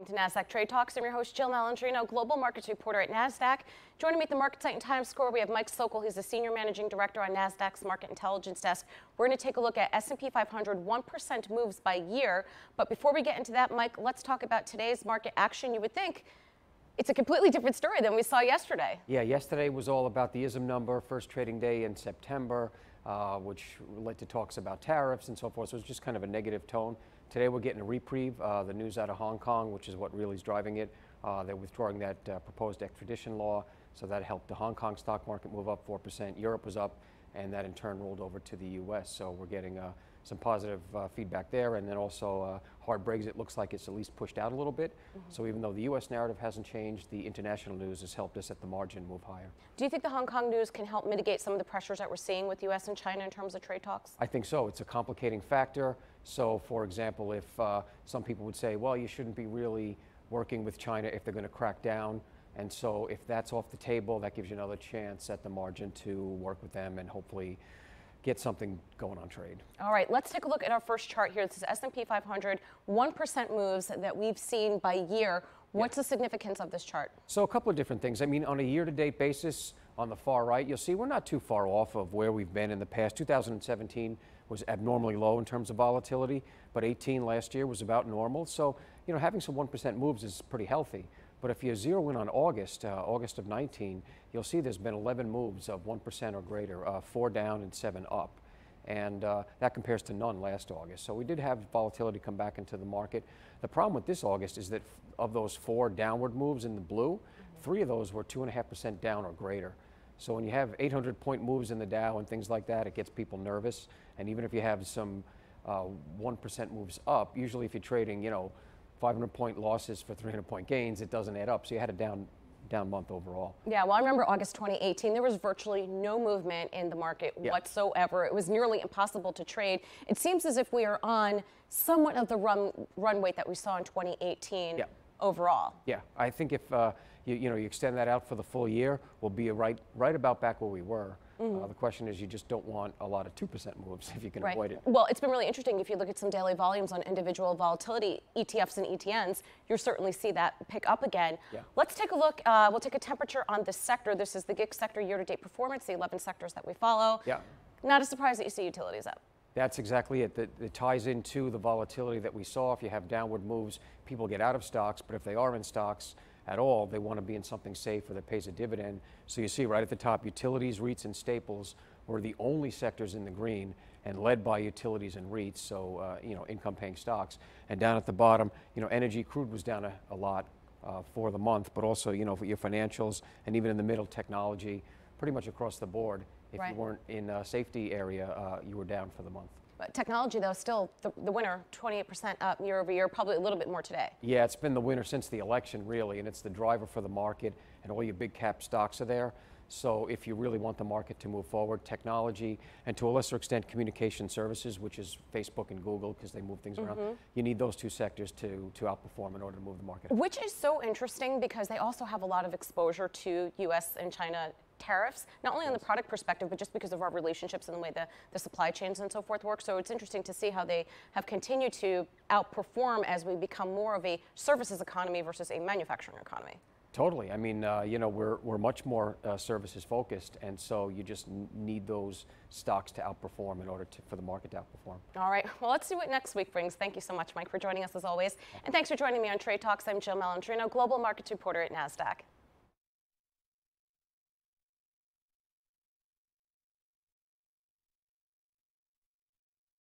To Nasdaq Trade Talks. I'm your host, Jill Malandrino, global markets reporter at Nasdaq. Joining me at the market site in Times Square, we have Mike Sokoll. He's the senior managing director on Nasdaq's market intelligence desk. We're going to take a look at S&P 500 1% moves by year. But before we get into that, Mike, let's talk about today's market action. You would think it's a completely different story than we saw yesterday. Yeah, yesterday was all about the ISM number, first trading day in September, which led to talks about tariffs and so forth. So it was just kind of a negative tone. Today we're getting a reprieve, the news out of Hong Kong, which is what really is driving it. They're withdrawing that proposed extradition law, so that helped the Hong Kong stock market move up 4%. Europe was up, and that in turn rolled over to the U.S. So we're getting some positive feedback there, and then also hard Brexit looks like it's at least pushed out a little bit. So even though the U.S. narrative hasn't changed, the international news has helped us at the margin move higher. Do you think the Hong Kong news can help mitigate some of the pressures that we're seeing with U.S. and China in terms of trade talks? I think so. It's a complicating factor. So, for example, if some people would say, well, you shouldn't be really working with China if they're going to crack down. And so if that's off the table, that gives you another chance at the margin to work with them and hopefully get something going on trade. All right, let's take a look at our first chart here. This is S&P 500, 1% moves that we've seen by year. What's the significance of this chart? So a couple of different things. I mean, on a year-to-date basis, on the far right, you'll see we're not too far off of where we've been in the past. 2017 was abnormally low in terms of volatility, but 18 last year was about normal. So, you know, having some 1% moves is pretty healthy. But if you zero in on August of 19, you'll see there's been 11 moves of 1% or greater, 4 down and 7 up. And that compares to none last August. So we did have volatility come back into the market. The problem with this August is that of those 4 downward moves in the blue, 3 of those were 2.5% down or greater. So when you have 800-point moves in the Dow and things like that, it gets people nervous. And even if you have some 1% moves up, usually if you're trading, you know, 500-point losses for 300-point gains, it doesn't add up. So you had a down month overall. Yeah, well, I remember August 2018, there was virtually no movement in the market whatsoever. It was nearly impossible to trade. It seems as if we are on somewhat of the run rate that we saw in 2018 overall. Yeah, I think if you extend that out for the full year, we'll be right about back where we were. The question is, you just don't want a lot of 2% moves if you can avoid it. Well, it's been really interesting. If you look at some daily volumes on individual volatility, ETFs and ETNs, you'll certainly see that pick up again. Yeah. Let's take a look. We'll take a temperature on this sector. This is the GIG sector year-to-date performance, the 11 sectors that we follow. Yeah. Not a surprise that you see utilities up. That's exactly it. It ties into the volatility that we saw. If you have downward moves, people get out of stocks, but if they are in stocks at all, they want to be in something safer that pays a dividend. So you see right at the top, utilities, REITs, and staples were the only sectors in the green and led by utilities and REITs, so income-paying stocks. And down at the bottom, energy, crude was down a lot for the month, but also, for your financials, and even in the middle, technology, pretty much across the board. If you weren't in a safety area, you were down for the month. But technology, though, still the winner, 28% up year over year, probably a little bit more today. Yeah, it's been the winner since the election, really, and it's the driver for the market, and all your big cap stocks are there. So if you really want the market to move forward, technology, and to a lesser extent, communication services, which is Facebook and Google, because they move things around, you need those 2 sectors to outperform in order to move the market. Which is so interesting because they also have a lot of exposure to U.S. and China tariffs, not only on the product perspective, but just because of our relationships and the way the supply chains and so forth work. So it's interesting to see how they have continued to outperform as we become more of a services economy versus a manufacturing economy. Totally. I mean, we're much more services focused, and so you just need those stocks to outperform in order for the market to outperform. All right. Well, let's see what next week brings. Thank you so much, Mike, for joining us as always. And thanks for joining me on Trade Talks. I'm Jill Malandrino, global markets reporter at Nasdaq.